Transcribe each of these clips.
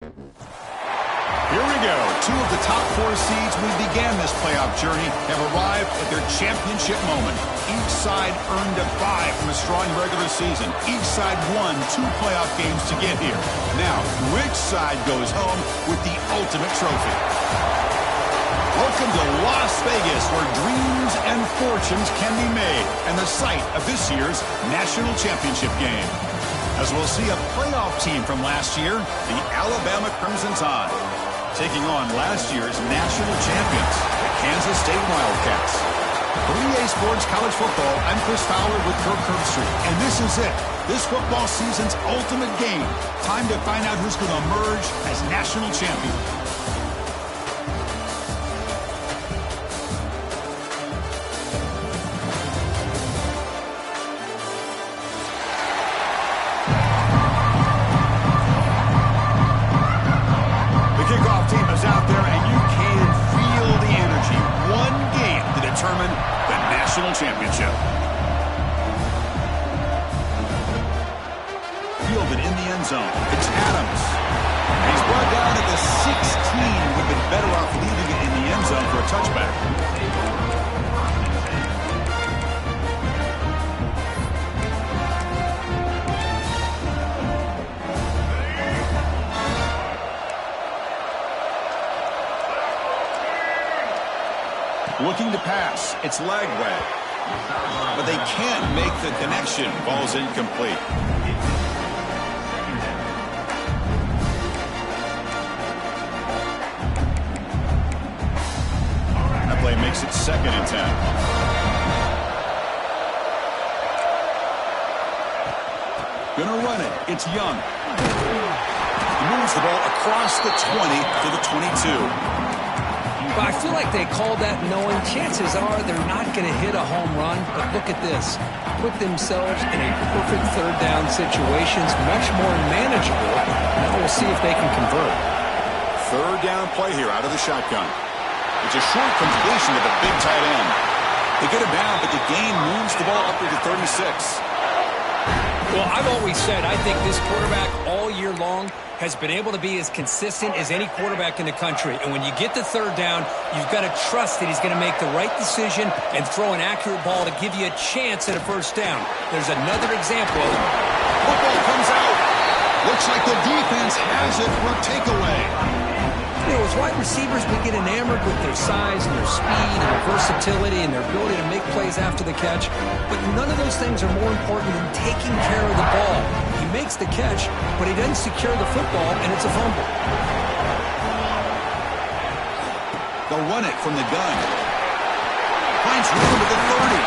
Here we go. Two of the top 4 seeds we began this playoff journey have arrived at their championship moment. Each side earned a bye from a strong regular season. Each side won 2 playoff games to get here. Now, which side goes home with the ultimate trophy? Welcome to Las Vegas, where dreams and fortunes can be made, and the site of this year's national championship game. As we'll see a playoff team from last year, the Alabama Crimson Tide, taking on last year's national champions, the Kansas State Wildcats. For EA Sports College Football, I'm Chris Fowler with Kirk Herbstreit, and this is it. This football season's ultimate game. Time to find out who's going to emerge as national champion. Out there, and you can feel the energy. One game to determine the national championship. Fielded in the end zone. It's Adams. He's brought down at the 16. Would have been better off leaving it in the end zone for a touchback. Looking to pass. It's Lagway. But they can't make the connection. Ball's incomplete. That play makes it 2nd and 10. Gonna run it. It's Young. He moves the ball across the 20 to the 22. But I feel like they called that knowing chances are they're not going to hit a home run. But look at this. Put themselves in a perfect 3rd down situations, much more manageable. Now we'll see if they can convert. 3rd down play here out of the shotgun. It's a short completion to the big tight end. They get him down, but the gain moves the ball up to the 36. Well, I've always said I think this quarterback all year long has been able to be as consistent as any quarterback in the country. And when you get the 3rd down, you've got to trust that he's going to make the right decision and throw an accurate ball to give you a chance at a 1st down. There's another example. Football comes out. Looks like the defense has it for a takeaway. You know, as wide receivers, we get enamored with their size and their speed and their versatility and their ability to make plays after the catch. But none of those things are more important than taking care of the ball. He makes the catch, but he doesn't secure the football, and it's a fumble. They'll run it from the gun. Finds room at the 30.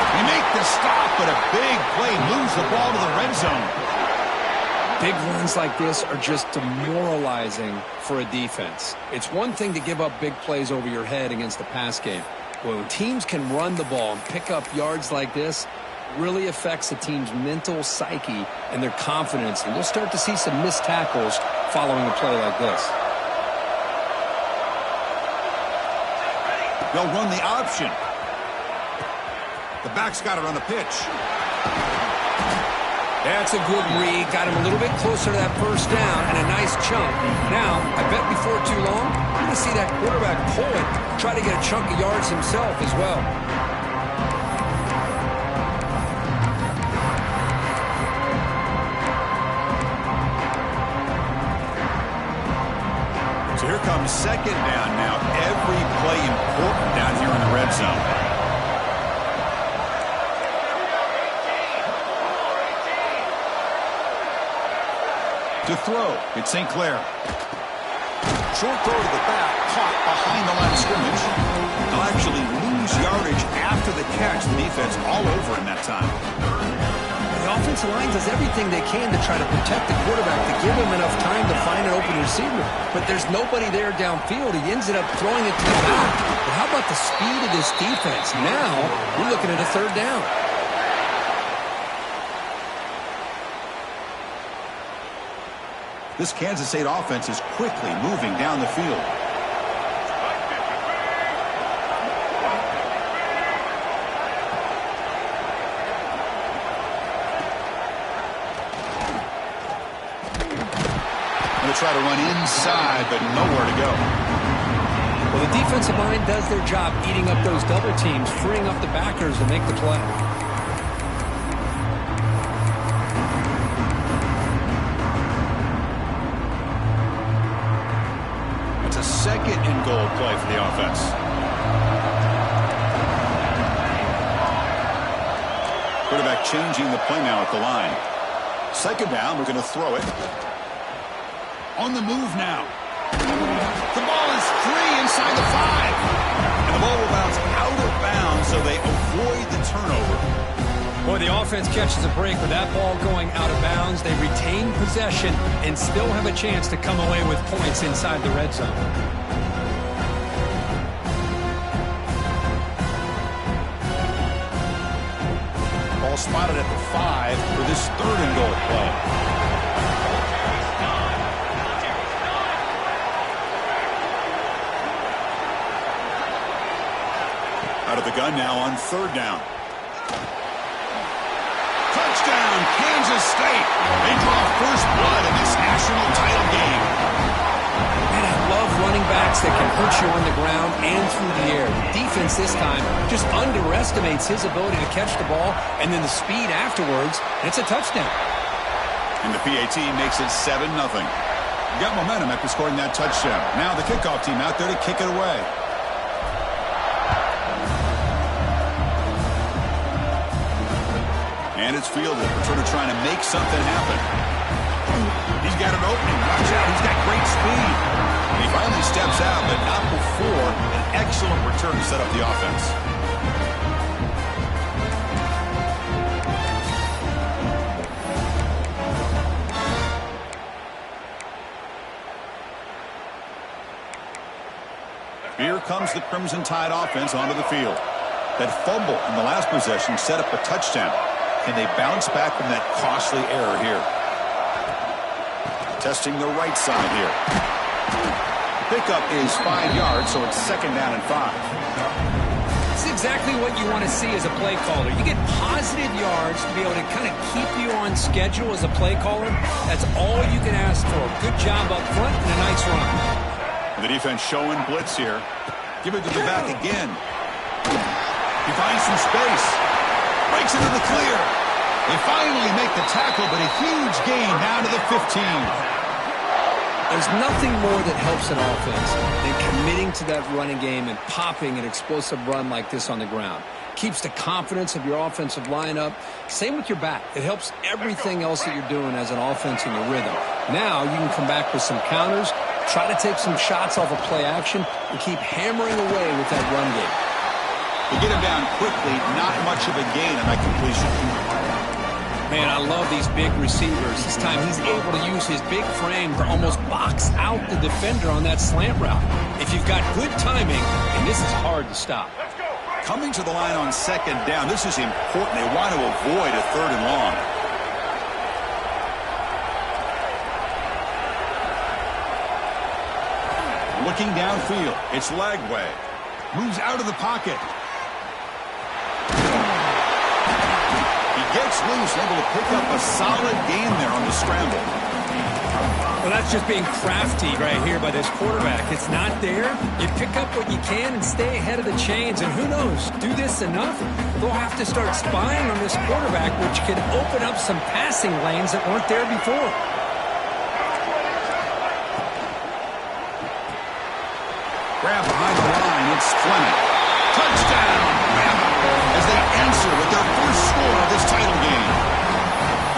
They make the stop, but a big play moves the ball to the red zone. Big runs like this are just demoralizing for a defense. It's one thing to give up big plays over your head against the pass game. But when teams can run the ball and pick up yards like this, really affects a team's mental psyche and their confidence. And you'll start to see some missed tackles following a play like this. They'll run the option. The back's got it on the pitch. That's a good read. Got him a little bit closer to that 1st down and a nice chunk. Now, I bet before too long, you're going to see that quarterback pull it, try to get a chunk of yards himself as well. So here comes 2nd down now. Every play important down here in the red zone. To throw, it's St. Clair. Short throw to the back, caught behind the line of scrimmage. They'll actually lose yardage after the catch. The defense all over in that time. The offensive line does everything they can to try to protect the quarterback, to give him enough time to find an open receiver. But there's nobody there downfield. He ends up throwing it to the back. But how about the speed of this defense? Now, we're looking at a 3rd down. This Kansas State offense is quickly moving down the field. They'll try to run inside, but nowhere to go. Well, the defensive line does their job eating up those double teams, freeing up the backers to make the play. It's a second and goal play for the offense. Quarterback changing the play now at the line. Second down, we're going to throw it. On the move now. The ball is free inside the 5. And the ball will bounce out of bounds, so they avoid the turnover. Boy, the offense catches a break with that ball going out of bounds. They retain possession and still have a chance to come away with points inside the red zone. Ball spotted at the 5 for this third and goal play. Out of the gun now on third down. Touchdown, Kansas State. They draw first blood in this national title game. Man, I love running backs that can hurt you on the ground and through the air. The defense this time just underestimates his ability to catch the ball, and then the speed afterwards, and it's a touchdown. And the PAT makes it 7-0. Got momentum after scoring that touchdown. Now the kickoff team out there to kick it away. And it's fielded. Returner trying to make something happen. He's got an opening. Watch out. He's got great speed. And he finally steps out, but not before an excellent return to set up the offense. Here comes the Crimson Tide offense onto the field. That fumble in the last possession set up a touchdown. Can they bounce back from that costly error here? Testing the right side here. Pickup is 5 yards, so it's second down and 5. It's exactly what you want to see as a play caller. You get positive yards to be able to kind of keep you on schedule as a play caller. That's all you can ask for. Good job up front and a nice run. The defense showing blitz here. Give it to the back again. He finds some space. Breaks into the clear. They finally make the tackle, but a huge gain down to the 15. There's nothing more that helps an offense than committing to that running game and popping an explosive run like this on the ground. Keeps the confidence of your offensive lineup. Same with your back. It helps everything else that you're doing as an offense in your rhythm. Now you can come back with some counters, try to take some shots off of play action, and keep hammering away with that run game. To get him down quickly, not much of a gain on that completion. Man, I love these big receivers. This time he's able to use his big frame to almost box out the defender on that slant route. If you've got good timing, and this is hard to stop. Coming to the line on second down, this is important. They want to avoid a third and long. Looking downfield, it's Lagway. Moves out of the pocket. Gets loose, able to pick up a solid gain there on the scramble. Well, that's just being crafty right here by this quarterback. It's not there. You pick up what you can and stay ahead of the chains. And who knows, do this enough, they'll have to start spying on this quarterback, which can open up some passing lanes that weren't there before. Grab behind the line, it's Fleming. Touchdown! As they answer with their first score of this title game.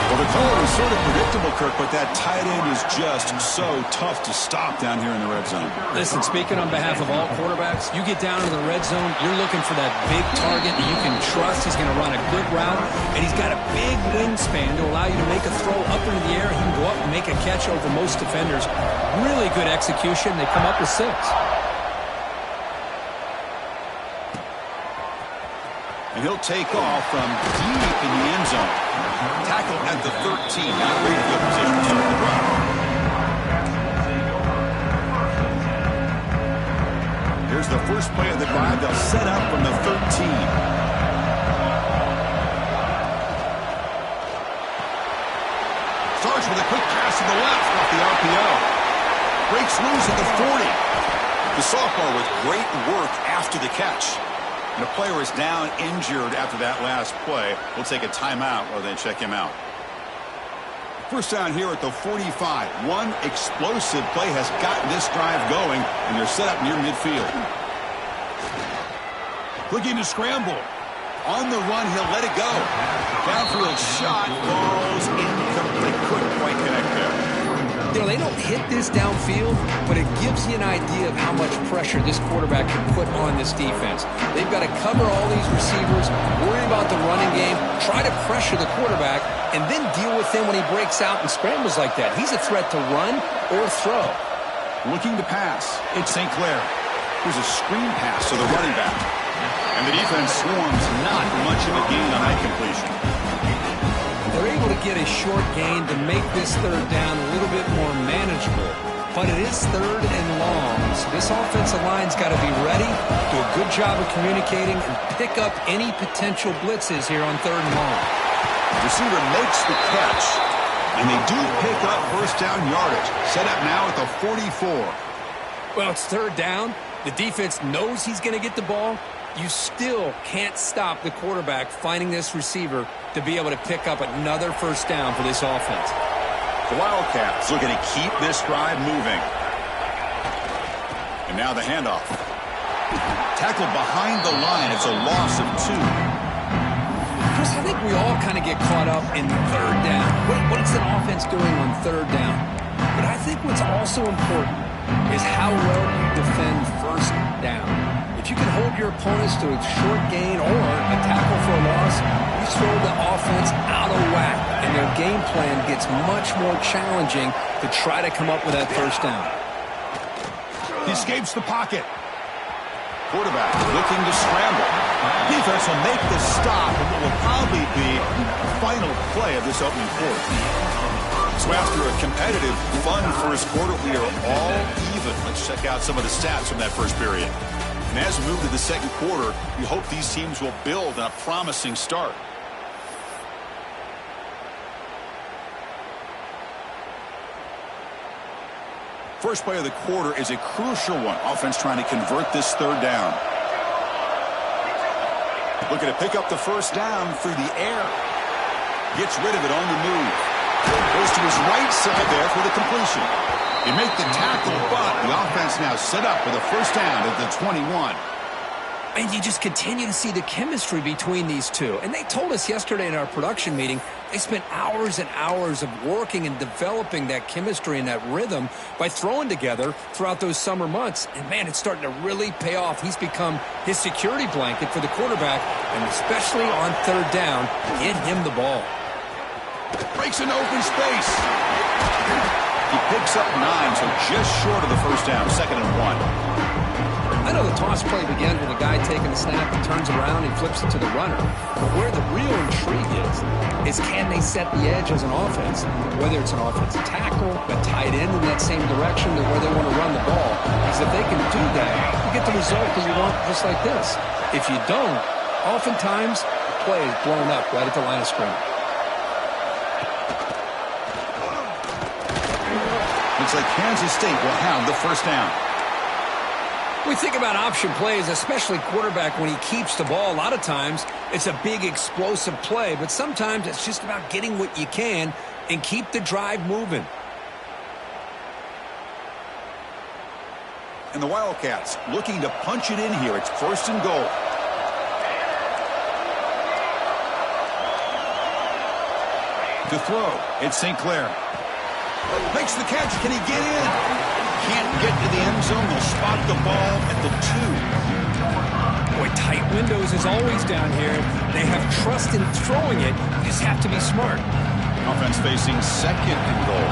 Well, the call was sort of predictable, Kirk, but that tight end is just so tough to stop down here in the red zone. Listen, speaking on behalf of all quarterbacks, you get down to the red zone, you're looking for that big target that you can trust. He's going to run a good route, and he's got a big wingspan to allow you to make a throw up into the air. He can go up and make a catch over most defenders. Really good execution. They come up with 6. And he'll take off from deep in the end zone. Tackle at the 13. Not really good position to start the run. Here's the first play of the drive. They'll set up from the 13. Starts with a quick pass to the left off the RPO. Breaks loose at the 40. The sophomore with great work after the catch. And the player is down injured after that last play. We'll take a timeout while they check him out. First down here at the 45. One explosive play has gotten this drive going, and they're set up near midfield. Looking to scramble. On the run, he'll let it go. Downfield shot falls incomplete. Couldn't quite connect there. You know, they don't hit this downfield, but it gives you an idea of how much pressure this quarterback can put on this defense. They've got to cover all these receivers, worry about the running game, try to pressure the quarterback, and then deal with him when he breaks out and scrambles like that. He's a threat to run or throw. Looking to pass. It's St. Clair. Here's a screen pass to the running back. And the defense swarms not much of a gain on that completion. They're able to get a short gain to make this third down a little bit more manageable. But it is third and long, so this offensive line's got to be ready, do a good job of communicating, and pick up any potential blitzes here on third and long. The receiver makes the catch, and they do pick up first down yardage. Set up now at the 44. Well, it's third down. The defense knows he's going to get the ball. You still can't stop the quarterback finding this receiver to be able to pick up another first down for this offense. The Wildcats looking to keep this drive moving. And now the handoff. Tackled behind the line. It's a loss of 2. Chris, I think we all kind of get caught up in third down. What's an offense doing on third down? But I think what's also important is how well you defend first down. If you can hold your opponents to a short gain or a tackle for a loss, you throw the offense out of whack, and their game plan gets much more challenging to try to come up with that first down. He escapes the pocket. Quarterback looking to scramble. Defense will make the stop, and what will probably be the final play of this opening quarter. So after a competitive, fun first quarter, we are all even. Let's check out some of the stats from that first period. And as we move to the second quarter, we hope these teams will build on a promising start. First play of the quarter is a crucial one. Offense trying to convert this third down. Looking to pick up the first down through the air. Gets rid of it on the move. Goes to his right side there for the completion. They make the tackle, but the offense now set up for the first down at the 21. And you just continue to see the chemistry between these two. And they told us yesterday in our production meeting, they spent hours and hours of working and developing that chemistry and that rhythm by throwing together throughout those summer months. And, man, it's starting to really pay off. He's become his security blanket for the quarterback, and especially on third down, get him the ball. Breaks an open space. He picks up 9, so just short of the first down, 2nd and 1. I know the toss play begins with a guy taking the snap and turns around and flips it to the runner. But where the real intrigue is can they set the edge as an offense? Whether it's an offensive tackle, a tight end in that same direction, or where they want to run the ball. Because if they can do that, you get the result that you want just like this. If you don't, oftentimes the play is blown up right at the line of scrimmage. Looks like Kansas State will have the first down. We think about option plays, especially quarterback when he keeps the ball. A lot of times it's a big explosive play, but sometimes it's just about getting what you can and keep the drive moving. And the Wildcats looking to punch it in here. It's 1st and goal. To throw, it's St. Clair. Makes the catch. Can he get in? Can't get to the end zone. They'll spot the ball at the 2. Boy, tight windows is always down here. They have trust in throwing it. You just have to be smart. Offense facing 2nd and goal.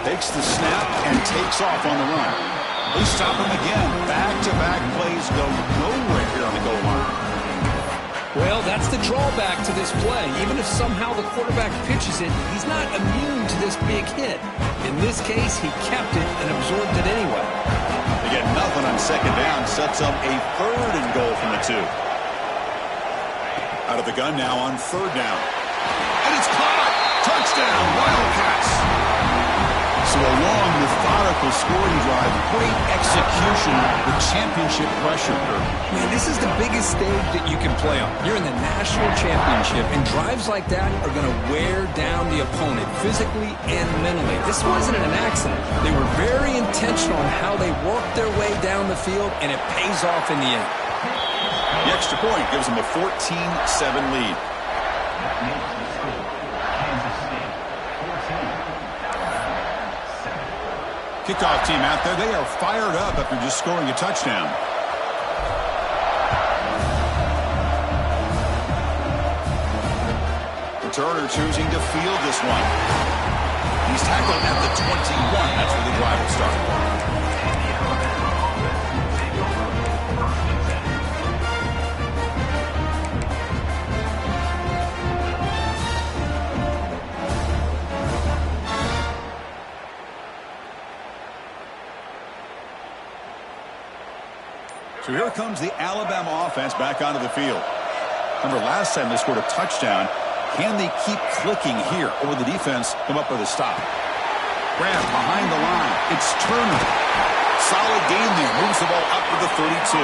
Takes the snap and takes off on the run. They stop him again. Back-to-back plays go nowhere here on the goal line. Well, that's the drawback to this play. Even if somehow the quarterback pitches it, he's not immune to this big hit. In this case, he kept it and absorbed it anyway. They get nothing on 2nd down. Sets up a 3rd and goal from the 2. Out of the gun now on third down. And it's caught! Touchdown, Wildcats! So a long, methodical scoring drive. Great execution with championship pressure. Man, this is the biggest stage that you can play on. You're in the national championship, and drives like that are going to wear down the opponent physically and mentally. This wasn't an accident. They were very intentional on how they worked their way down the field, and it pays off in the end. The extra point gives them a 14-7 lead. Kickoff team out there. They are fired up after just scoring a touchdown. Returner choosing to field this one. He's tackled at the 21. That's where the drive will start. So here comes the Alabama offense back onto the field. Remember last time they scored a touchdown. Can they keep clicking here, or will the defense come up with a stop? Grab behind the line. It's Turner. Solid game there. Moves the ball up to the 32.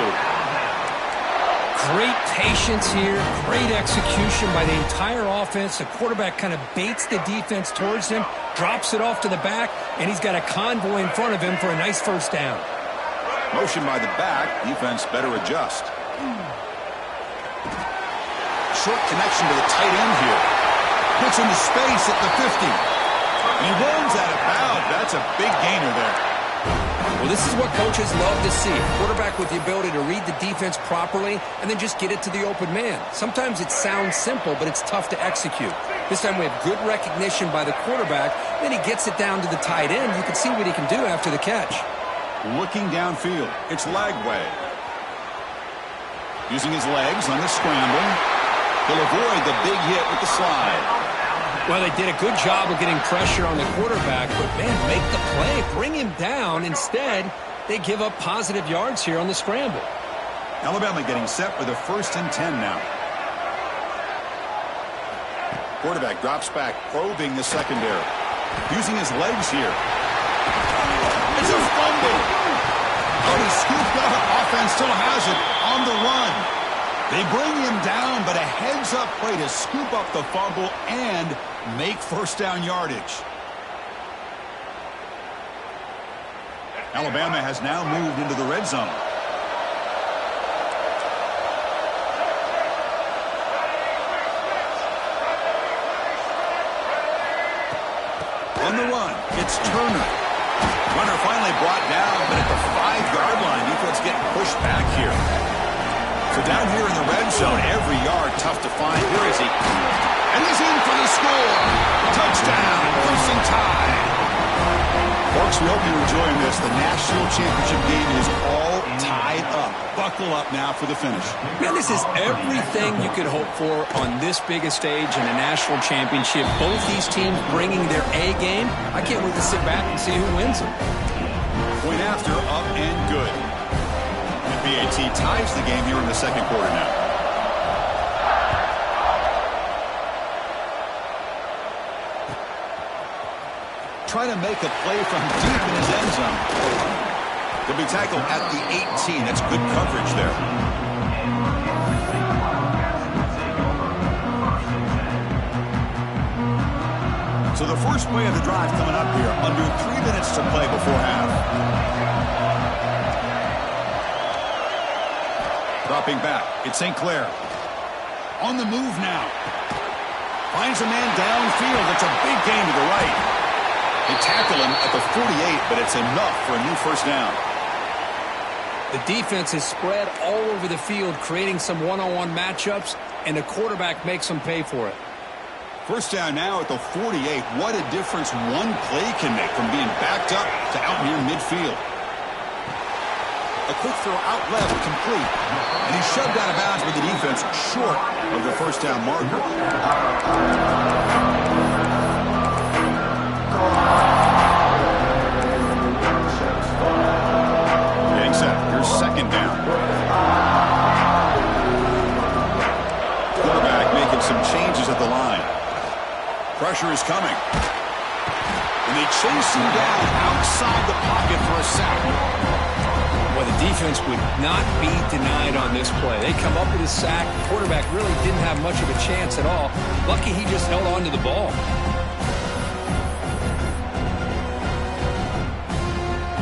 Great patience here. Great execution by the entire offense. The quarterback kind of baits the defense towards him, drops it off to the back, and he's got a convoy in front of him for a nice first down. Motion by the back. Defense better adjust. Short connection to the tight end here. Puts into space at the 50. And he runs out of bounds. That's a big gainer there. Well, this is what coaches love to see. A quarterback with the ability to read the defense properly and then just get it to the open man. Sometimes it sounds simple, but it's tough to execute. This time we have good recognition by the quarterback. Then he gets it down to the tight end. You can see what he can do after the catch. Looking downfield. It's Lagway. Using his legs on the scramble. He'll avoid the big hit with the slide. Well, they did a good job of getting pressure on the quarterback, but, man, make the play. Bring him down. Instead, they give up positive yards here on the scramble. Alabama getting set for the 1st and 10 now. Quarterback drops back, probing the secondary. Using his legs here. It's a fumble. Oh, he scooped up. Offense still has it on the run. They bring him down, but a heads-up play to scoop up the fumble and make first down yardage. Alabama has now moved into the red zone. On the run, it's Turner. Runner finally brought down, but at the 5-yard line, defense getting pushed back here. So down here in the red zone, every yard tough to find. Here is he. And he's in for the score. Touchdown, Crimson Tide. Folks, we hope you're enjoying this. The national championship game is all tied up. Buckle up now for the finish. Man, this is everything you could hope for on this big a stage in a national championship. Both these teams bringing their A game. I can't wait to sit back and see who wins them. Point after, up and good. BAT ties the game here in the second quarter now. Trying to make a play from deep in his end zone. He'll be tackled at the 18. That's good coverage there. So the first play of the drive coming up here. Under 3 minutes to play before half. Dropping back, it's St. Clair. On the move now. Finds a man downfield. It's a big gain to the right. They tackle him at the 48, but it's enough for a new first down. The defense is spread all over the field, creating some one-on-one matchups, and the quarterback makes them pay for it. First down now at the 48. What a difference one play can make from being backed up to out near midfield. A quick throw out left, complete. And he's shoved out of bounds with the defense short of the first down marker. Getting set. Here's second down. Quarterback Pressure is coming. And they chase him down outside the pocket for a sack. Well, the defense would not be denied on this play. They come up with a sack. The quarterback really didn't have much of a chance at all. Lucky he just held on to the ball.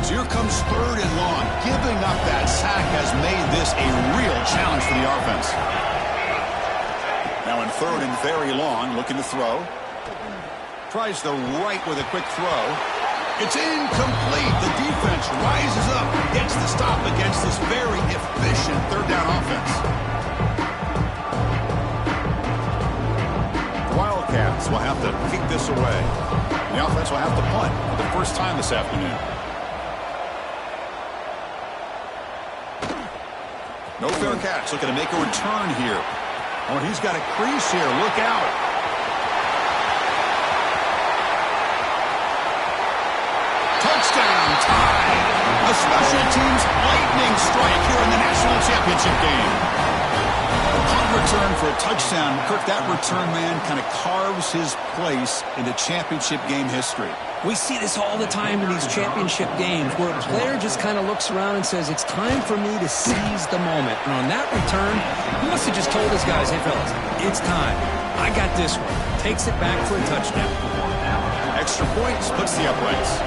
So here comes 3rd and long. Giving up that sack has made this a real challenge for the offense. Now in 3rd and very long, looking to throw. Tries the right with a quick throw. It's incomplete. The defense rises up, gets the stop against this very efficient 3rd down offense. The Wildcats will have to kick this away. The offense will have to punt for the first time this afternoon. No fair catch. Looking to make a return here. Oh, he's got a crease here. Look out. Touchdown, tied. A special teams lightning strike here in the national championship game. A punt return for a touchdown. Kirk, that return man kind of carves his place into championship game history. We see this all the time in these championship games where a player just kind of looks around and says, it's time for me to seize the moment. And on that return, he must have just told his guys, hey, fellas, it's time. I got this one. Takes it back for a touchdown. Extra point splits the uprights.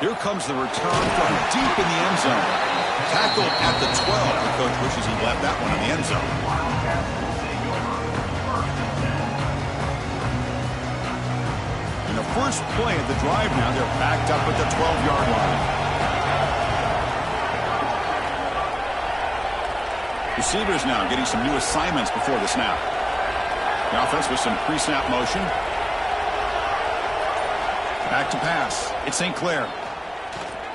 Here comes the return from deep in the end zone. Tackled at the 12. The coach wishes he'd left that one in the end zone. In the first play of the drive now, they're backed up at the 12-yard line. Receivers now getting some new assignments before the snap. The offense with some pre-snap motion. Back to pass. It's St. Clair.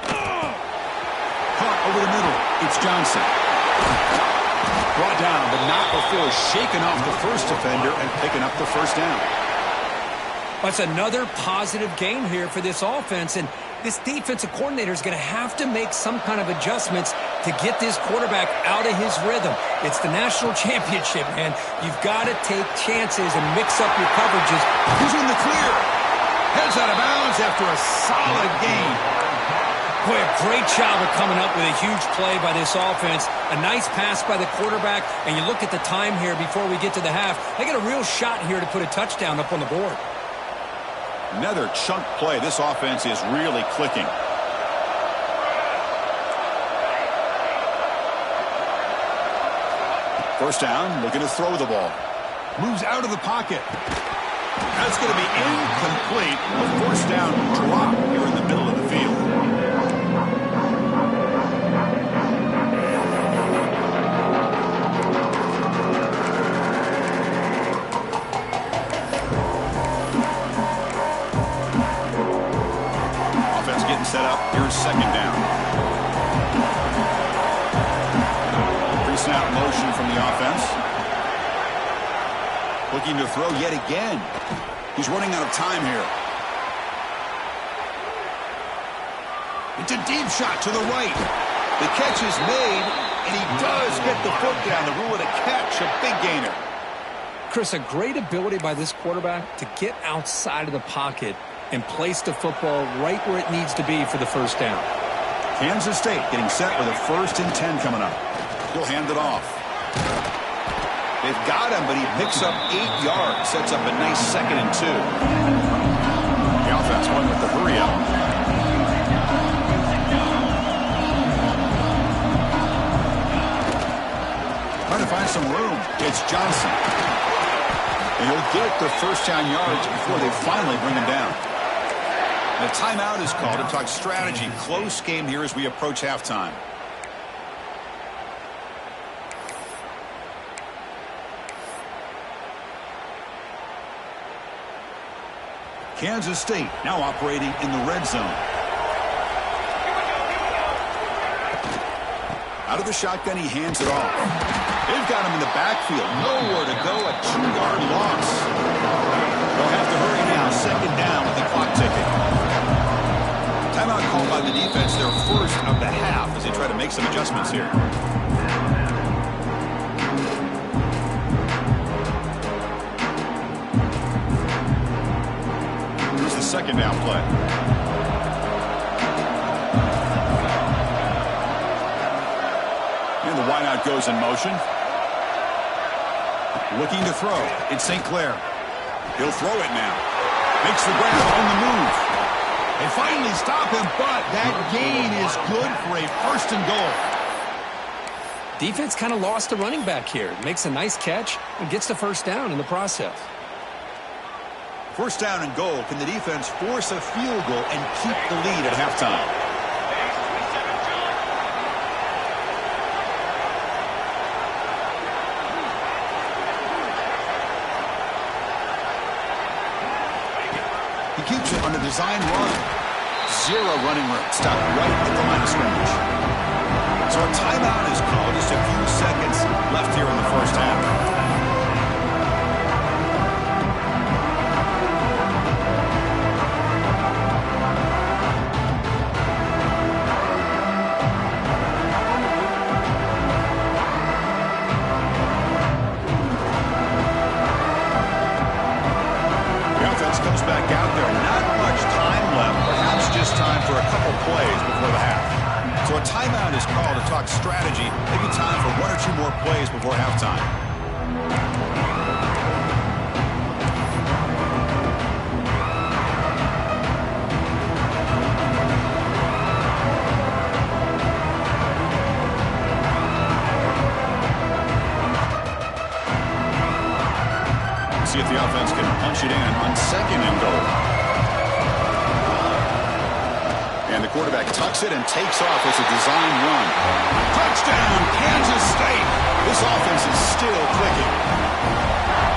Caught over the middle. It's Johnson. Brought down, but not before shaking off the first defender and picking up the first down. That's another positive game here for this offense, and this defensive coordinator is going to have to make some kind of adjustments to get this quarterback out of his rhythm. It's the national championship, man. You've got to take chances and mix up your coverages. Who's in the clear? Heads out of bounds after a solid game. Boy, a great job of coming up with a huge play by this offense. A nice pass by the quarterback, and you look at the time here before we get to the half. They got a real shot here to put a touchdown up on the board. Another chunk play. This offense is really clicking. First down, looking to throw the ball. Moves out of the pocket. That's going to be incomplete. A first down drop here in the middle of the field. Offense getting set up. Here's 2nd down. Pre-snap motion from the offense. Looking to throw yet again. He's running out of time here. It's a deep shot to the right. The catch is made, and he does get the foot down. The rule of the catch, a big gainer. Chris, a great ability by this quarterback to get outside of the pocket and place the football right where it needs to be for the first down. Kansas State getting set with a 1st and 10 coming up. He'll hand it off. They've got him, but he picks up 8 yards, sets up a nice 2nd and 2. The offense going with the hurry up. Trying to find some room. It's Johnson. And he'll get the first down yards before they finally bring him down. And a timeout is called to talk strategy. Close game here as we approach halftime. Kansas State now operating in the red zone. Out of the shotgun, he hands it off. They've got him in the backfield. Nowhere to go, a 2-yard loss. They'll have to hurry now. 2nd down with the clock ticking. Timeout called by the defense, their first of the half as they try to make make some adjustments here. Here's the second down play. And the wideout goes in motion. Looking to throw. It's St. Clair. He'll throw it now. Makes the grab on the move. They finally stop him, but that gain is good for a first and goal. Defense kind of lost the running back here. Makes a nice catch and gets the first down in the process. First down and goal. Can the defense force a field goal and keep the lead at halftime? He keeps it on a design run. Zero running room. Stopped right at the line of scrimmage. So a timeout is called. Just a few seconds left here in the first half. Back out there. Not much time left. Perhaps just time for a couple plays before the half. So a timeout is called to talk strategy. Maybe time for one or two more plays before halftime. See if the offense can punch it in on second and goal. And the quarterback tucks it and takes off as a design run. Touchdown, Kansas State. This offense is still clicking.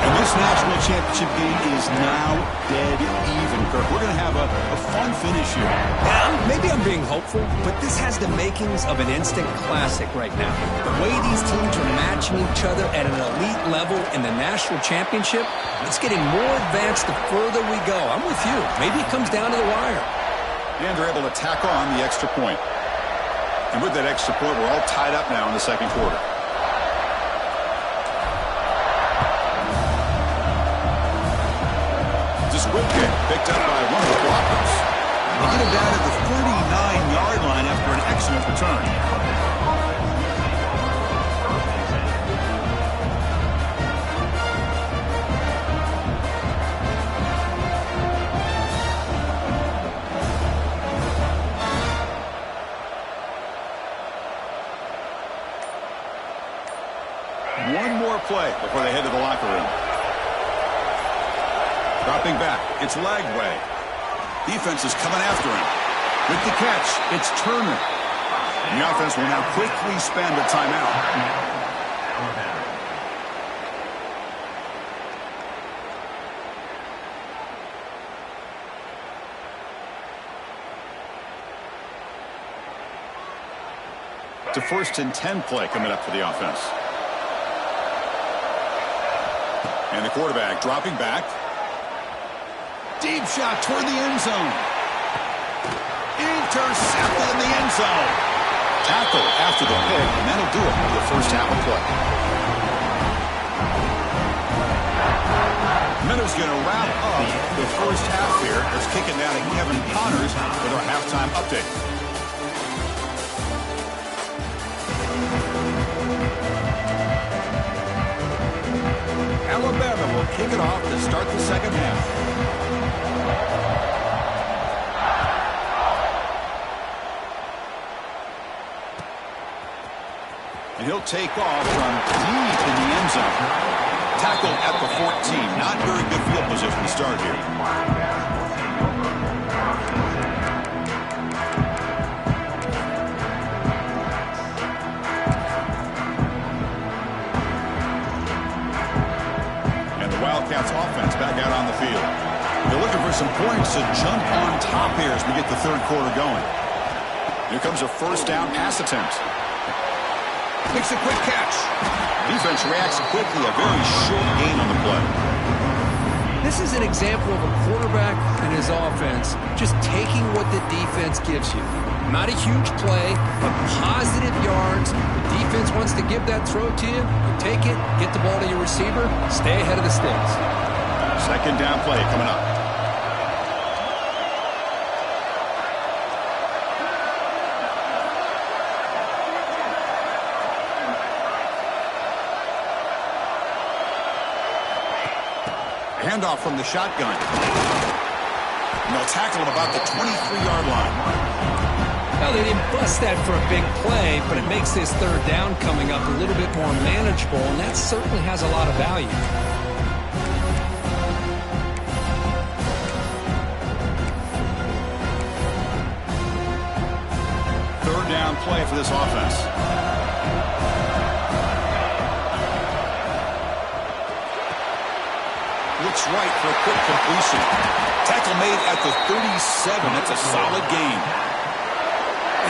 And this national championship game is now dead even, Kirk. We're going to have a fun finish here. Yeah, maybe I'm being hopeful, but this has the makings of an instant classic right now. The way these teams are matching each other at an elite level in the national championship, it's getting more advanced the further we go. I'm with you. Maybe it comes down to the wire. And they're able to tack on the extra point. And with that extra point, we're all tied up now in the second quarter. This whip kick picked up by one of the blockers. They get him down at the 39-yard line after an excellent return. One more play before they head to the locker room. Dropping back. It's Lagway. Defense is coming after him. With the catch, it's Turner. And the offense will now quickly spend a timeout. It's a 1st and 10 play coming up for the offense. And the quarterback dropping back. Deep shot toward the end zone. Intercepted in the end zone. Tackle after the pick, and that'll do it for the first half of play. Minutes going to wrap up the first half here. Let's kick it down to Kevin Connors with our halftime update. Alabama will kick it off to start the second half. And he'll take off from deep in the end zone. Tackled at the 14. Not very good field position to start here. And the Wildcats offense back out on the field. They're looking for some points to jump on top here as we get the third quarter going. Here comes a first down pass attempt. Makes a quick catch. Defense reacts quickly. A very short gain on the play. This is an example of a quarterback and his offense just taking what the defense gives you. Not a huge play, but positive yards. The defense wants to give that throw to you. You take it, get the ball to your receiver, stay ahead of the sticks. Second down play coming up. Handoff from the shotgun. And they'll tackle him about the 23-yard line. Well, they didn't bust that for a big play, but it makes this third down coming up a little bit more manageable, and that certainly has a lot of value. Third down play for this offense. Looks right for a quick completion. Tackle made at the 37. That's a solid gain.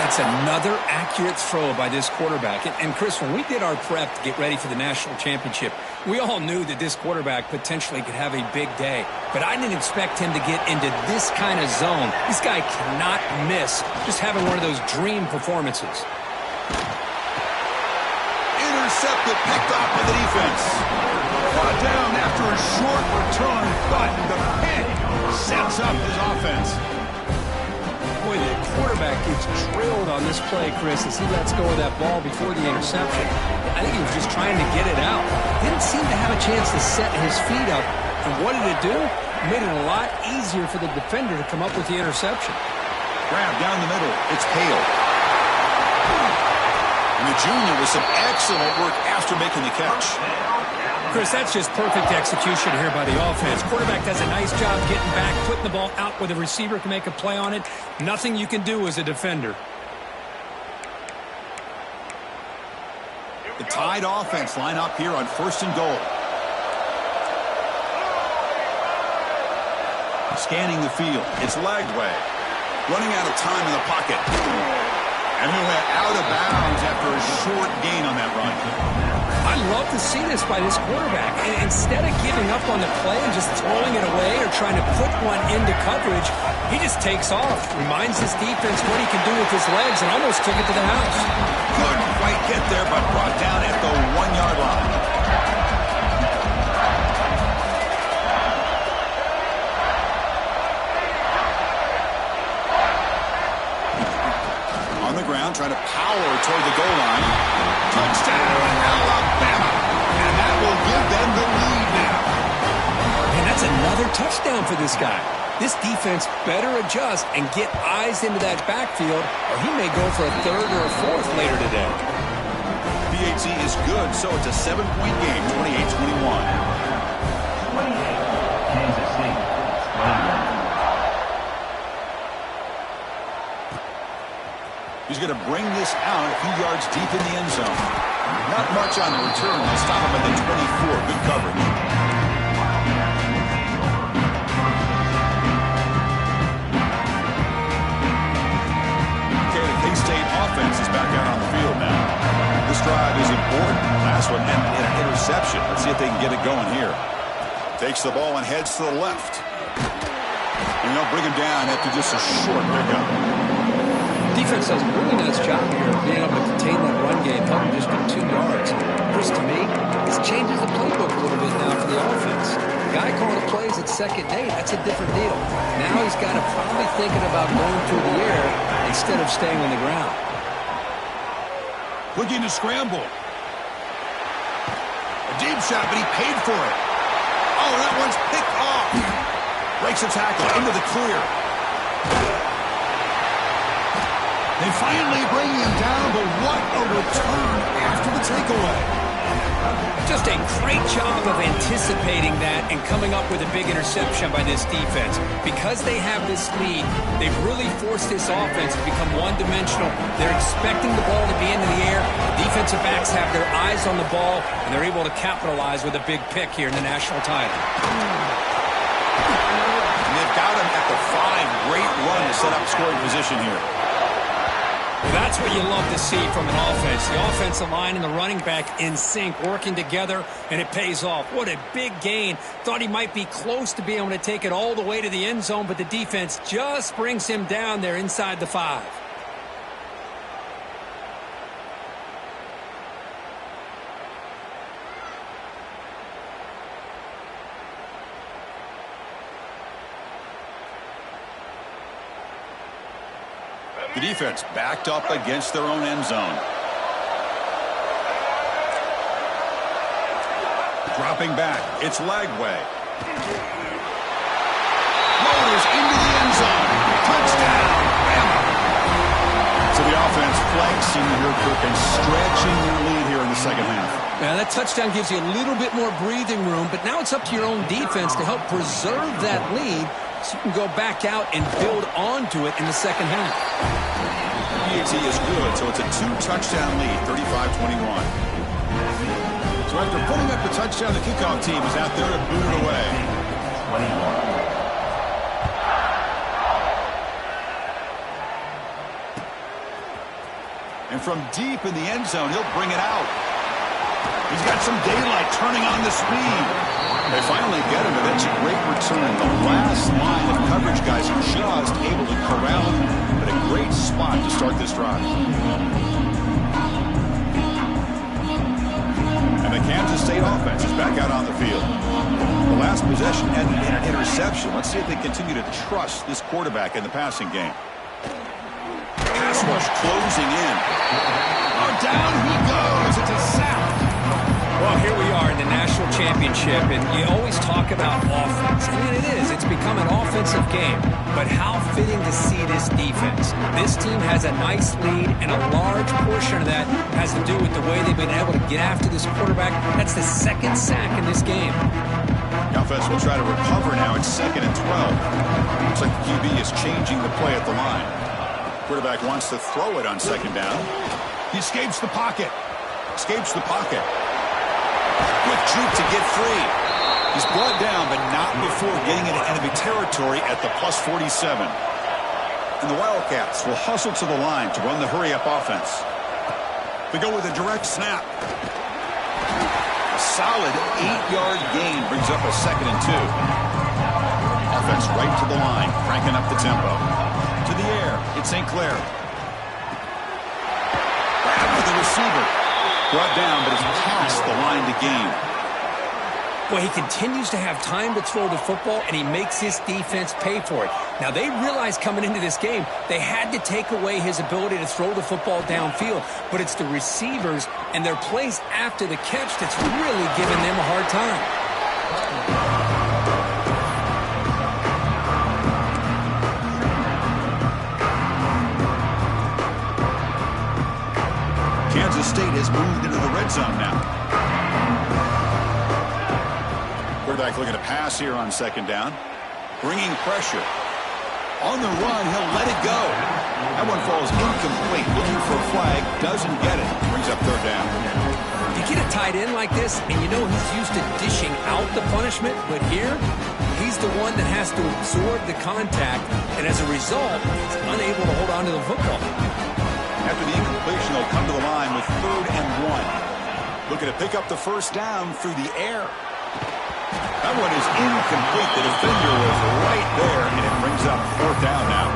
That's another accurate throw by this quarterback. And Chris, when we did our prep to get ready for the national championship, we all knew that this quarterback potentially could have a big day. But I didn't expect him to get into this kind of zone. This guy cannot miss just having one of those dream performances. Intercepted, picked off by the defense. Brought down after a short return, but the pick sets up his offense. Boy, the quarterback gets drilled on this play, Chris, as he lets go of that ball before the interception. I think he was just trying to get it out. Didn't seem to have a chance to set his feet up. And what did it do? It made it a lot easier for the defender to come up with the interception. Grab down the middle. It's Hale. And the junior with some excellent work after making the catch. Chris, that's just perfect execution here by the offense. Quarterback does a nice job getting back, putting the ball out where the receiver can make a play on it. Nothing you can do as a defender. The Tide offense line up here on 1st and goal. Scanning the field. It's Lagway. Running out of time in the pocket. And he went out of bounds after a short gain on that run. I love to see this by this quarterback. And instead of giving up on the play and just throwing it away or trying to put one into coverage, he just takes off, reminds his defense what he can do with his legs, and almost took it to the house. Couldn't quite get there, but brought down at the 1-yard line. On the ground, trying to power toward the goal line. Touchdown, Alabama. And that will give them the lead now. And that's another touchdown for this guy. This defense better adjust and get eyes into that backfield, or he may go for a third or a fourth later today. PAT is good, so it's a 7-point game, 28-21. Kansas City. He's going to bring this out a few yards deep in the end zone. Not much on the return. They'll stop him at the 24. Good coverage. Okay, the K-State offense is back out on the field now. This drive is important. Last one ended in an interception. Let's see if they can get it going here. Takes the ball and heads to the left. And they'll bring him down after just a short pickup. Defense does a really nice job here of being able to contain that run game, helping just get 2 yards. Chris, to me, this changes the playbook a little bit now for the offense. The guy calling the plays at second day, that's a different deal. Now he's got to probably thinking about going through the air instead of staying on the ground. Looking to scramble. A deep shot, but he paid for it. Oh, that one's picked off. Breaks a tackle into the clear. They finally bring him down, but what a return after the takeaway. Just a great job of anticipating that and coming up with a big interception by this defense. Because they have this lead, they've really forced this offense to become one-dimensional. They're expecting the ball to be into the air. The defensive backs have their eyes on the ball, and they're able to capitalize with a big pick here in the national title. And they've got him at the 5. Great run to set up scoring position here. Well, that's what you love to see from an offense. The offensive line and the running back in sync, working together, and it pays off. What a big gain. Thought he might be close to being able to take it all the way to the end zone, but the defense just brings him down there inside the 5. The defense backed up against their own end zone. Dropping back, it's Lagway. Motors into the end zone. Touchdown, Bama. So the offense flexing here, Cook, and stretching their lead here in the second half. Now, that touchdown gives you a little bit more breathing room, but now it's up to your own defense to help preserve that lead so you can go back out and build onto it in the second half. PAT is good, so it's a 2-touchdown lead, 35-21. So after putting up the touchdown, the kickoff team is out there to boot it away. 21. And from deep in the end zone, he'll bring it out. He's got some daylight turning on the speed. They finally get him, and that's a great return. The last line of coverage guys are just able to corral him, but a great spot to start this drive. And the Kansas State offense is back out on the field. The last possession ended in an interception. Let's see if they continue to trust this quarterback in the passing game. Pass rush closing in. Oh, down he goes. It's a sack. Well, here we are in the national championship, and you always talk about offense. I mean, it is. It's become an offensive game. But how fitting to see this defense. This team has a nice lead, and a large portion of that has to do with the way they've been able to get after this quarterback. That's the second sack in this game. The offense will try to recover now. It's 2nd and 12. Looks like the QB is changing the play at the line. Quarterback wants to throw it on 2nd down. He escapes the pocket. Escapes the pocket. Quick juke to get free. He's brought down, but not before getting into enemy territory at the +47. And the Wildcats will hustle to the line to run the hurry-up offense. They go with a direct snap. A solid 8-yard gain brings up a 2nd and 2. Offense right to the line, cranking up the tempo. To the air, it's St. Clair. Grab with the receiver. Brought down, but it's past the line to gain. Well, he continues to have time to throw the football, and he makes his defense pay for it. Now, they realized coming into this game, they had to take away his ability to throw the football downfield. But it's the receivers and their plays after the catch that's really giving them a hard time. Kansas State has moved into the red zone now. Quarterback looking to pass here on 2nd down. Bringing pressure. On the run, he'll let it go. That one falls incomplete. Looking for a flag, doesn't get it. Brings up 3rd down. You get a tight end like this, and you know he's used to dishing out the punishment, but here, he's the one that has to absorb the contact, and as a result, he's unable to hold on to the football. After the incompletion, they'll come to the line with 3rd and 1. Looking to pick up the 1st down through the air. That one is incomplete. The defender was right there, and it brings up 4th down now.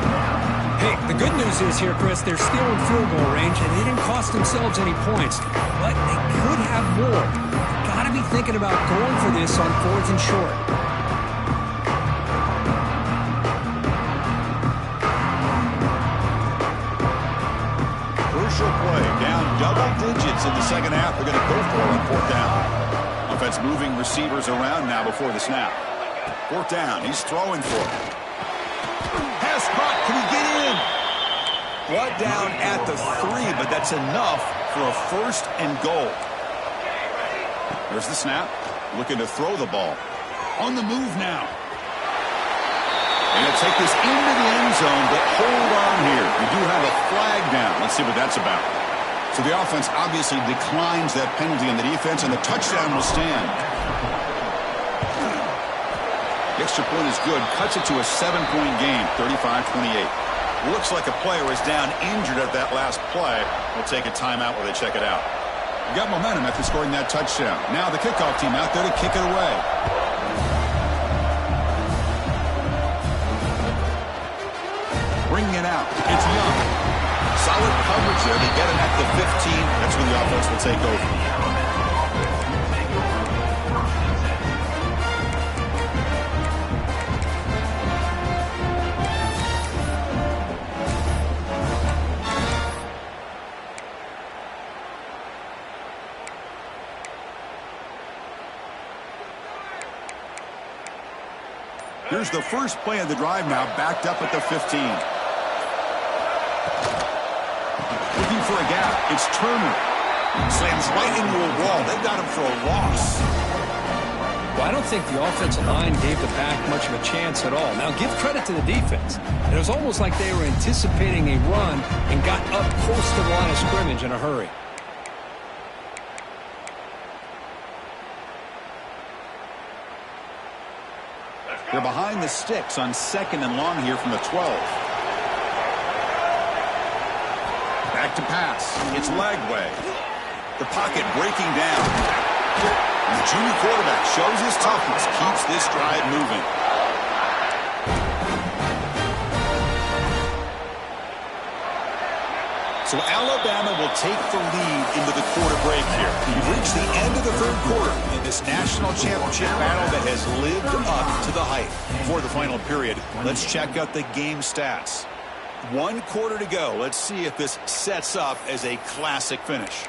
Hey, the good news is here, Chris, they're still in field goal range, and they didn't cost themselves any points. But they could have more. Got to be thinking about going for this on 4th and short. Crucial play. Down double digits in the second half. They're going to go for it on 4th down. Offense moving receivers around now before the snap. 4th down. He's throwing for it. Pass caught. Can he get in? Brought down at the 3, but that's enough for a 1st and goal. There's the snap. Looking to throw the ball. On the move now. And he'll take this into the end zone, but hold on here. We do have a flag down. Let's see what that's about. So the offense obviously declines that penalty on the defense, and the touchdown will stand. The extra point is good. Cuts it to a 7-point game, 35-28. Looks like a player is down injured at that last play. We'll take a timeout while they check it out. You got momentum after scoring that touchdown. Now the kickoff team out there to kick it away. Bringing it out. It's Young. Solid coverage there. They get him at the 15. That's when the offense will take over. Here's the first play of the drive now, backed up at the 15. Looking for a gap. It's Turner. Slams right into a wall. They've got him for a loss. Well, I don't think the offensive line gave the back much of a chance at all. Now, give credit to the defense. It was almost like they were anticipating a run and got up close to the line of scrimmage in a hurry. They're behind the sticks on 2nd and long here from the 12. Back to pass. It's Lagway. The pocket breaking down. And the junior quarterback shows his toughness, keeps this drive moving. So Alabama will take the lead into the quarter break here. We've reached the end of the third quarter in this national championship battle that has lived up to the hype. Before the final period, let's check out the game stats. 1 quarter to go. Let's see if this sets up as a classic finish.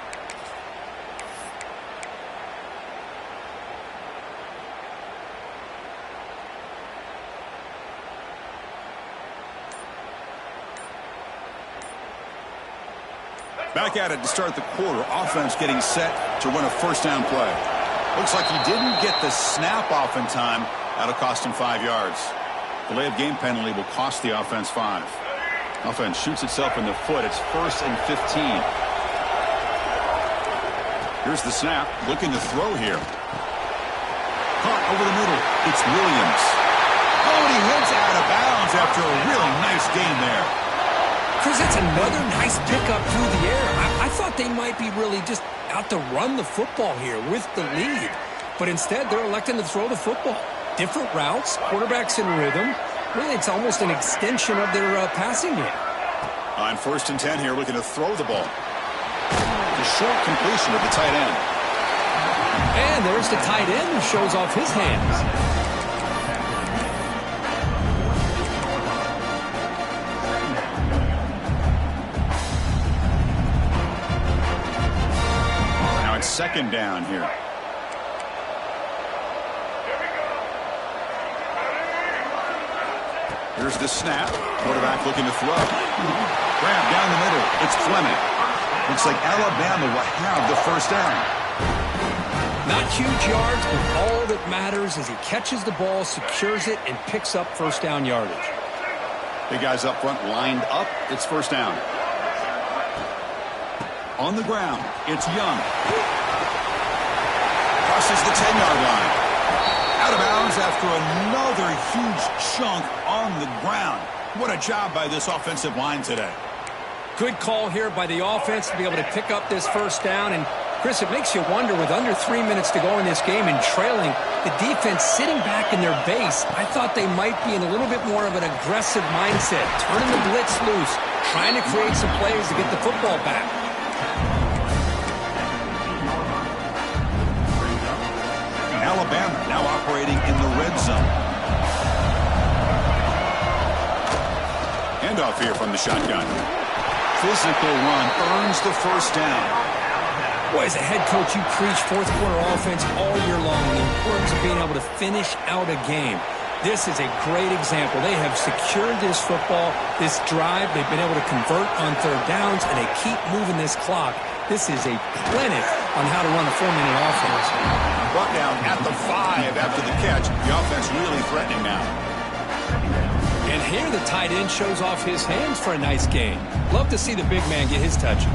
Back at it to start the quarter. Offense getting set to run a first down play. Looks like he didn't get the snap off in time. That'll cost him 5 yards. Delay of game penalty will cost the offense 5. Offense shoots itself in the foot. It's 1st and 15. Here's the snap. Looking to throw here. Caught over the middle. It's Williams. Oh, and he heads out of bounds after a really nice gain there. Chris, that's another nice pickup through the air. I thought they might be really just out to run the football here with the lead. But instead, they're electing to throw the football. Different routes, quarterbacks in rhythm. Really, it's almost an extension of their passing game. On 1st and 10 here, looking to throw the ball. The short completion of the tight end. And there's the tight end who shows off his hands. Second down here. Here's the snap. Quarterback looking to throw. Grab down the middle. It's Fleming. Looks like Alabama will have the first down. Not huge yards, but all that matters is he catches the ball, secures it, and picks up first down yardage. Big guys up front lined up. It's first down. On the ground, it's Young. Crosses the 10-yard line. Out of bounds after another huge chunk on the ground. What a job by this offensive line today. Good call here by the offense to be able to pick up this first down. And, Chris, it makes you wonder, with under 3 minutes to go in this game and trailing, the defense sitting back in their base, I thought they might be in a little bit more of an aggressive mindset, turning the blitz loose, trying to create some plays to get the football back. Alabama now operating in the red zone. Handoff here from the shotgun. Physical run earns the first down. Boy, as a head coach, you preach fourth quarter offense all year long, the importance of being able to finish out a game. This is a great example. They have secured this football, this drive. They've been able to convert on third downs, and they keep moving this clock. This is a clinic on how to run a 4-minute offense. Brought down at the 5 after the catch. The offense really threatening now. And here the tight end shows off his hands for a nice gain. Love to see the big man get his touches.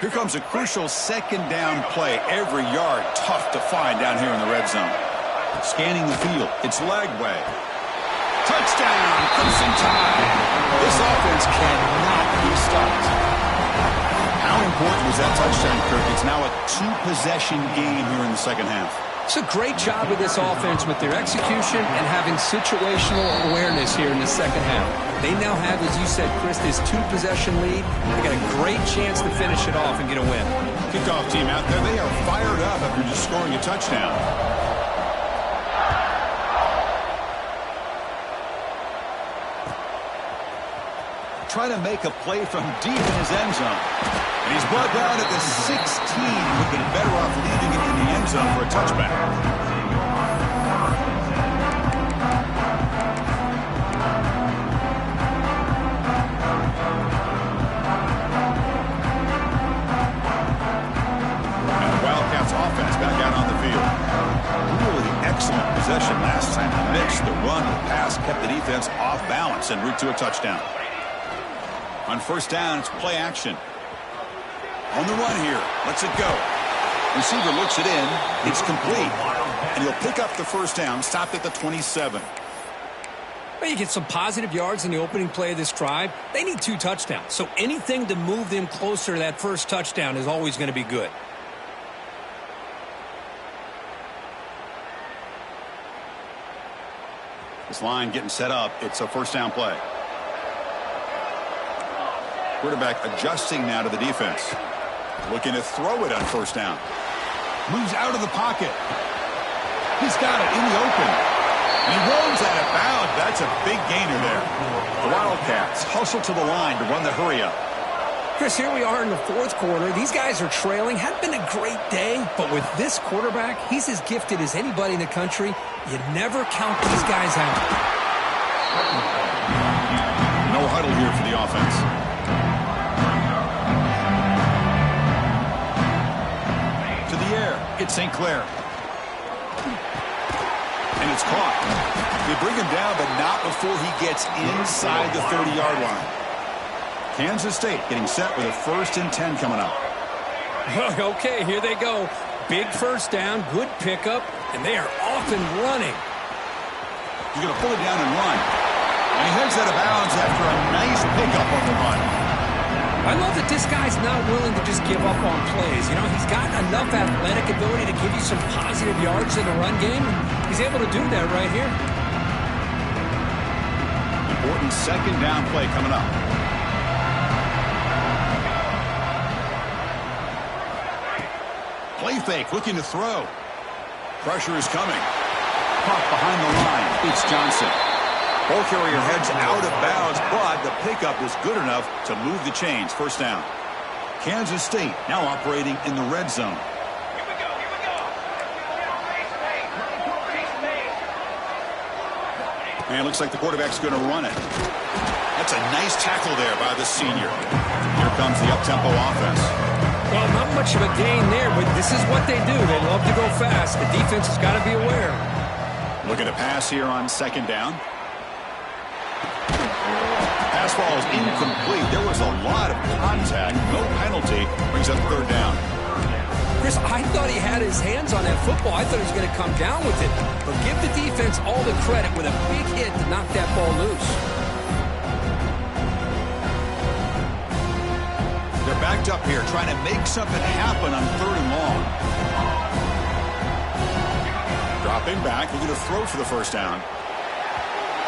Here comes a crucial second down play. Every yard tough to find down here in the red zone. Scanning the field. It's Lagway. Touchdown, Crimson Tide. This offense cannot be stopped. How important was that touchdown, Kirk? It's now a two-possession game here in the second half. It's a great job with this offense with their execution and having situational awareness here in the second half. They now have, as you said, Chris, this two-possession lead. They got a great chance to finish it off and get a win. Kickoff team out there, they are fired up after just scoring a touchdown. Trying to make a play from deep in his end zone. And he's brought down at the 16. Would have been better off leaving it in the end zone for a touchback. And the Wildcats offense back out on the field. Really excellent possession last time. The mix, the run, the pass kept the defense off balance en route to a touchdown. On first down, it's play action. On the run here. Lets it go. Receiver looks it in. It's complete. And he'll pick up the first down. Stopped at the 27. Well, you get some positive yards in the opening play of this drive. They need 2 touchdowns. So anything to move them closer to that first touchdown is always going to be good. This line getting set up. It's a first down play. Quarterback adjusting now to the defense. Looking to throw it on first down. Moves out of the pocket. He's got it in the open. And he rolls out of bounds. That's a big gainer there. The Wildcats hustle to the line to run the hurry up. Chris, here we are in the fourth quarter. These guys are trailing. Hadn't been a great day, but with this quarterback, he's as gifted as anybody in the country. You never count these guys out. No huddle here for the offense. It's St. Clair. And it's caught. They bring him down, but not before he gets inside the 30-yard line. Kansas State getting set with a 1st and 10 coming up. Okay, here they go. Big first down, good pickup, and they are off and running. He's going to pull it down and run. And he heads out of bounds after a nice pickup on the run. I love that this guy's not willing to just give up on plays. You know, he's got enough athletic ability to give you some positive yards in the run game. He's able to do that right here. Important second down play coming up. Play fake, looking to throw. Pressure is coming. Caught behind the line. It's Johnson. Ball carrier heads out of bounds, but the pickup was good enough to move the chains. First down. Kansas State now operating in the red zone. And it looks like the quarterback's going to run it. That's a nice tackle there by the senior. Here comes the up-tempo offense. Well, not much of a gain there, but this is what they do. They love to go fast. The defense has got to be aware. Looking to pass here on second down. Pass ball is incomplete. There was a lot of contact. No penalty. Brings up third down. Chris, I thought he had his hands on that football. I thought he was going to come down with it. But give the defense all the credit with a big hit to knock that ball loose. They're backed up here trying to make something happen on third and long. Dropping back, looking to throw for the first down.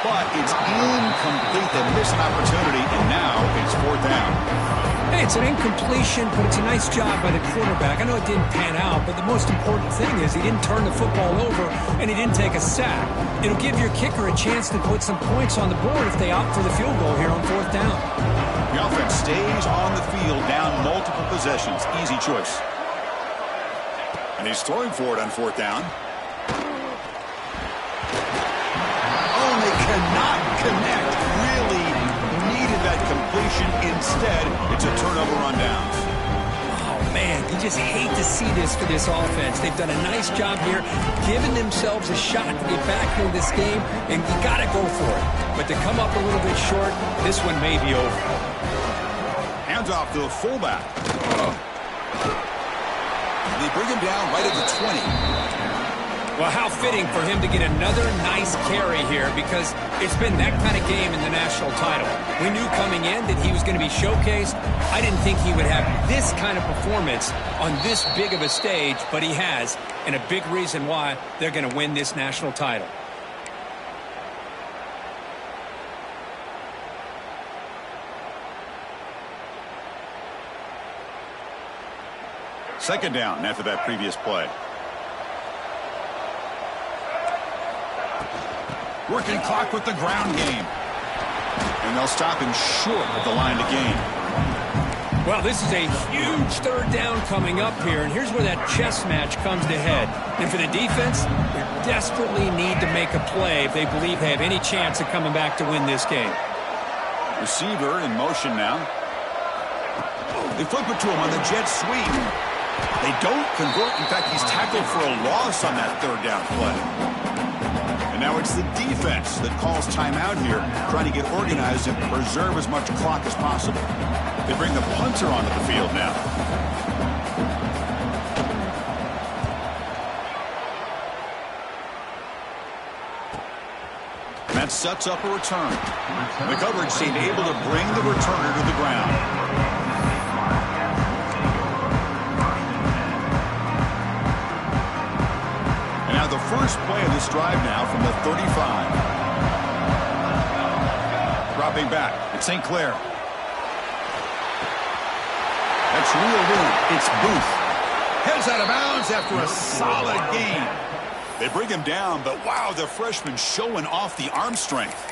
But it's incomplete. They miss an opportunity, and now it's fourth down. Hey, it's an incompletion, but it's a nice job by the quarterback. I know it didn't pan out, but the most important thing is he didn't turn the football over, and he didn't take a sack. It'll give your kicker a chance to put some points on the board if they opt for the field goal here on fourth down. The offense stays on the field, down multiple possessions. Easy choice. And he's throwing for it on fourth down. Cannot connect. Really needed that completion. Instead, it's a turnover on downs. Oh, man, you just hate to see this for this offense. They've done a nice job here, giving themselves a shot to get back into this game, and you got to go for it. But to come up a little bit short, this one may be over. Hands off to the fullback. bring him down right at the 20. Well, how fitting for him to get another nice carry here, because it's been that kind of game in the national title. We knew coming in that he was going to be showcased. I didn't think he would have this kind of performance on this big of a stage, but he has, and a big reason why they're going to win this national title. Second down after that previous play. Working clock with the ground game. And they'll stop him short of the line to gain. Well, this is a huge third down coming up here, and here's where that chess match comes to head. And for the defense, they desperately need to make a play if they believe they have any chance of coming back to win this game. Receiver in motion now. They flip it to him on the jet sweep. They don't convert. In fact, he's tackled for a loss on that third down play. And now it's the defense that calls timeout here, trying to get organized and preserve as much clock as possible. They bring the punter onto the field now. And that sets up a return. The coverage seemed able to bring the returner to the ground. The first play of this drive now from the 35. Dropping back. It's St. Clair. That's real room. It's Booth. Heads out of bounds after a solid gain. They bring him down, but wow, the freshman showing off the arm strength.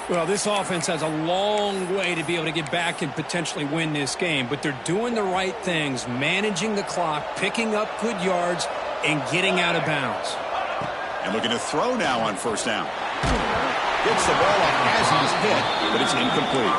Well, this offense has a long way to be able to get back and potentially win this game, but they're doing the right things, managing the clock, picking up good yards, and getting out of bounds. And looking to throw now on first down. Gets the ball off as he's hit, but it's incomplete.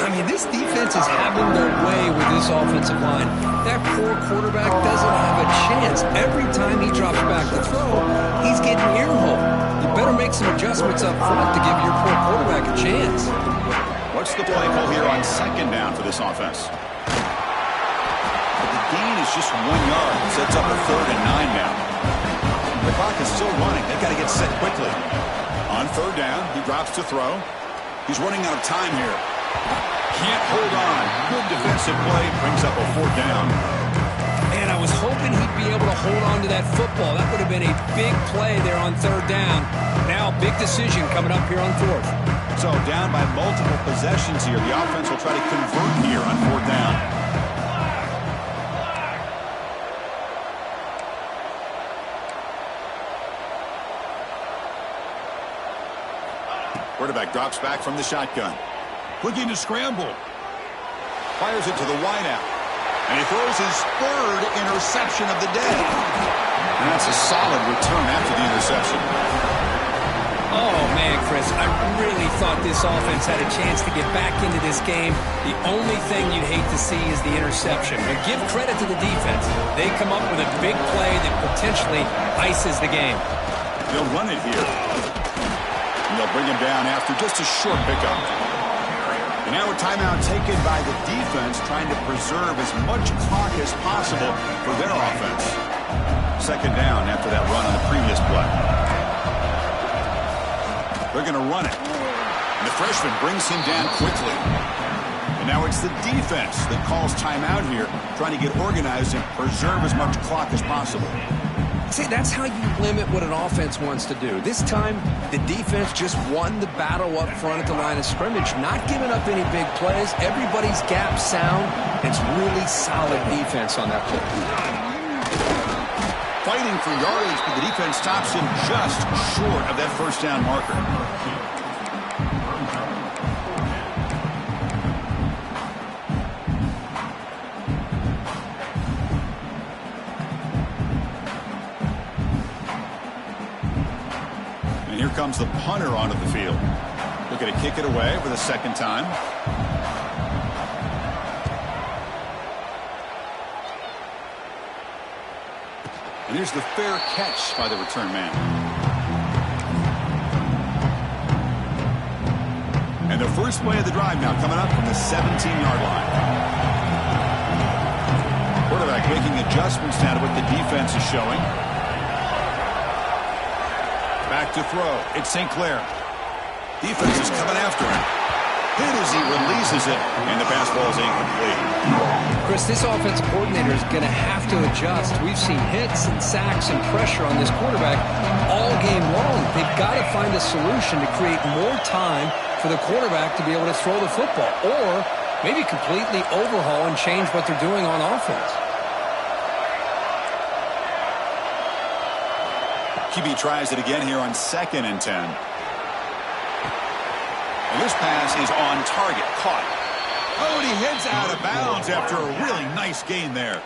I mean, this defense is having their way with this offensive line. That poor quarterback doesn't have a chance. Every time he drops back to throw, he's getting earholed. You better make some adjustments up front to give your poor quarterback a chance. What's the play call here on second down for this offense? But the gain is just 1 yard. Sets up a 3rd and 9 now. The clock is still running. They've got to get set quickly. On third down, he drops to throw. He's running out of time here. Can't hold on. Good defensive play. Brings up a 4th down. And I was hoping he'd be able to hold on to that football. That would have been a big play there on third down. Now, big decision coming up here on 4th. So down by multiple possessions here. The offense will try to convert here on 4th down. Quarterback drops back from the shotgun. Looking to scramble. Fires it to the wideout. And he throws his 3rd interception of the day. And that's a solid return after the interception. Oh, man, Chris, I really thought this offense had a chance to get back into this game. The only thing you'd hate to see is the interception. But give credit to the defense. They come up with a big play that potentially ices the game. They'll run it here. And they'll bring him down after just a short pickup. And now a timeout taken by the defense, trying to preserve as much clock as possible for their offense. Second down after that run on the previous play. They're going to run it. And the freshman brings him down quickly. And now it's the defense that calls timeout here, trying to get organized and preserve as much clock as possible. See, that's how you limit what an offense wants to do. This time, the defense just won the battle up front at the line of scrimmage, not giving up any big plays. Everybody's gap sound. It's really solid defense on that play. Fighting for yardage, but the defense stops him just short of that first down marker. And here comes the punter onto the field. Looking to kick it away for the second time. And here's the fair catch by the return man. And the first play of the drive now coming up from the 17-yard line. Quarterback making making adjustments now to what the defense is showing. Back to throw. It's St. Clair. Defense is coming after him. Hit as he releases it, and the pass ball is incomplete. Chris, this offensive coordinator is going to have to adjust. We've seen hits and sacks and pressure on this quarterback all game long. They've got to find a solution to create more time for the quarterback to be able to throw the football, or maybe completely overhaul and change what they're doing on offense. QB tries it again here on 2nd and 10. And this pass is on target, caught. Oh, and he heads out of bounds after a really nice gain there.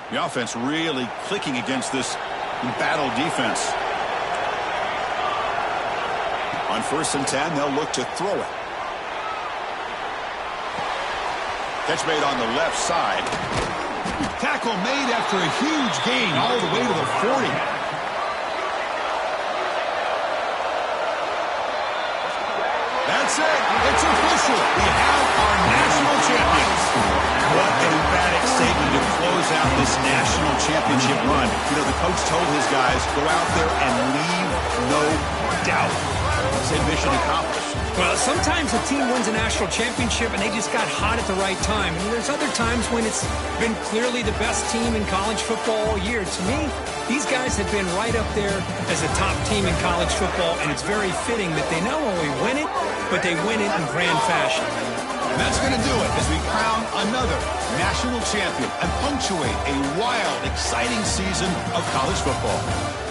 The offense really clicking against this embattled defense. On 1st and 10, they'll look to throw it. Catch made on the left side. Tackle made after a huge gain all the way to the 40. That's it. It's official. We have our national champions. What an emphatic statement to close out this national championship run. You know, the coach told his guys, go out there and leave no doubt. Say mission accomplished. Well, sometimes a team wins a national championship and they just got hot at the right time. And there's other times when it's been clearly the best team in college football all year. To me, these guys have been right up there as a top team in college football, and it's very fitting that they not only win it, but they win it in grand fashion. And that's going to do it as we crown another national champion and punctuate a wild, exciting season of college football.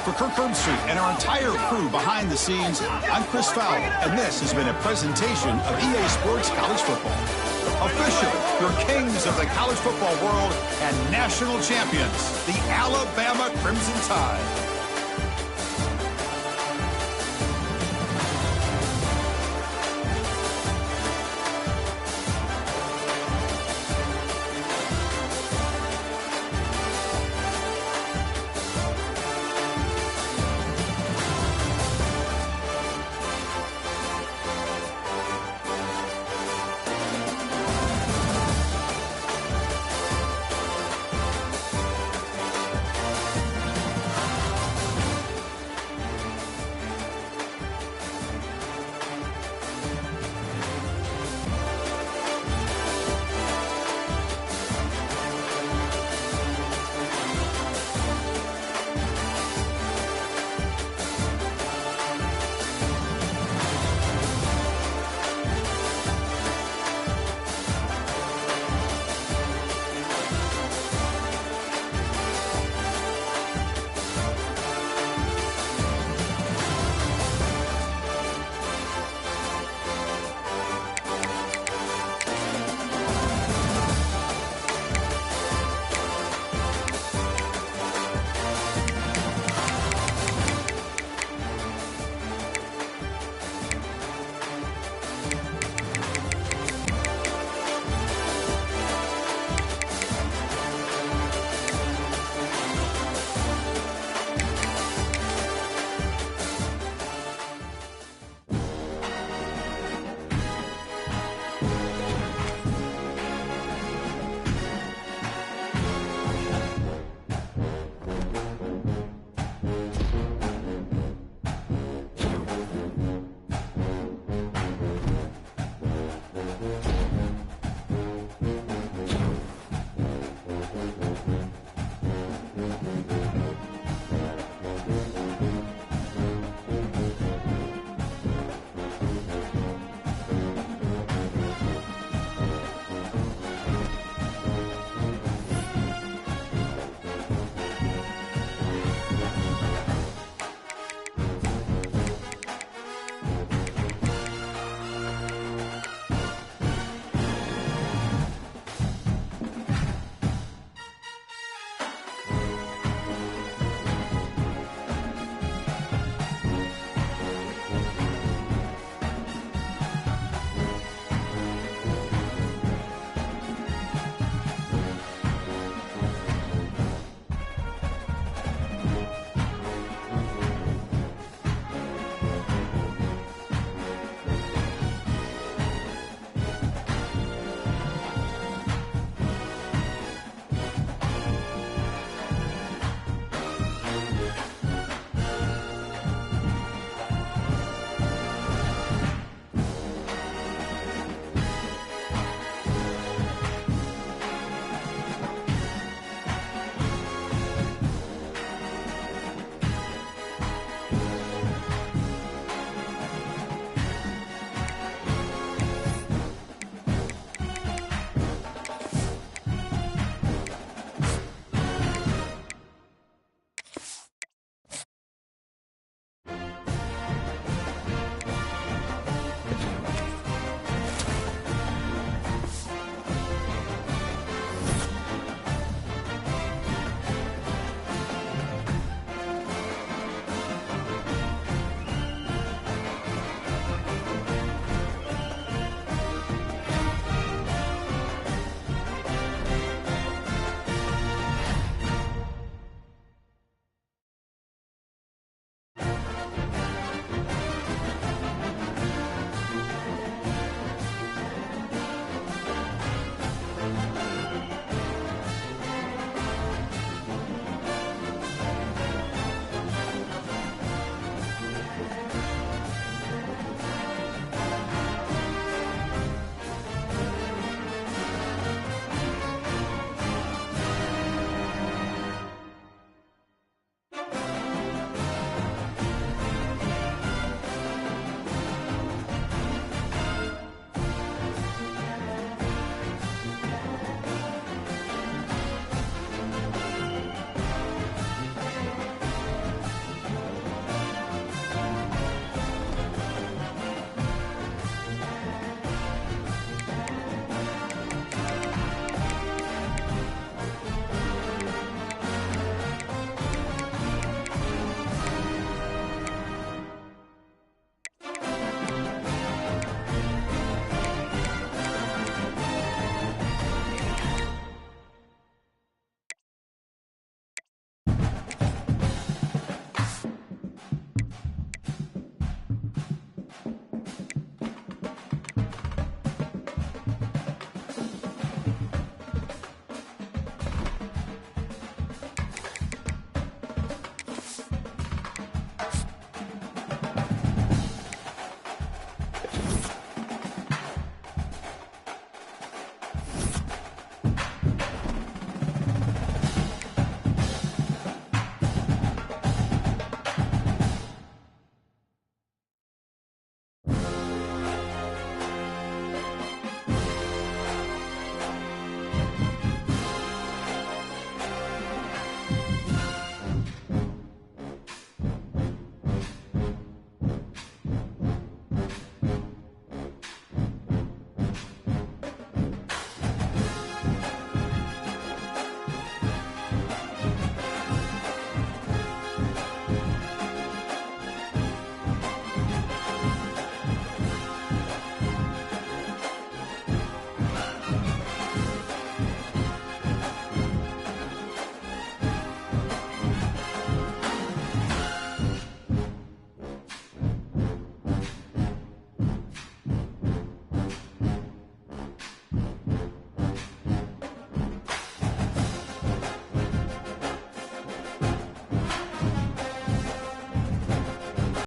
For Kirk Herbstreit and our entire crew behind the scenes, I'm Chris Fowler, and this has been a presentation of EA Sports College Football. Officially, your kings of the college football world and national champions, the Alabama Crimson Tide.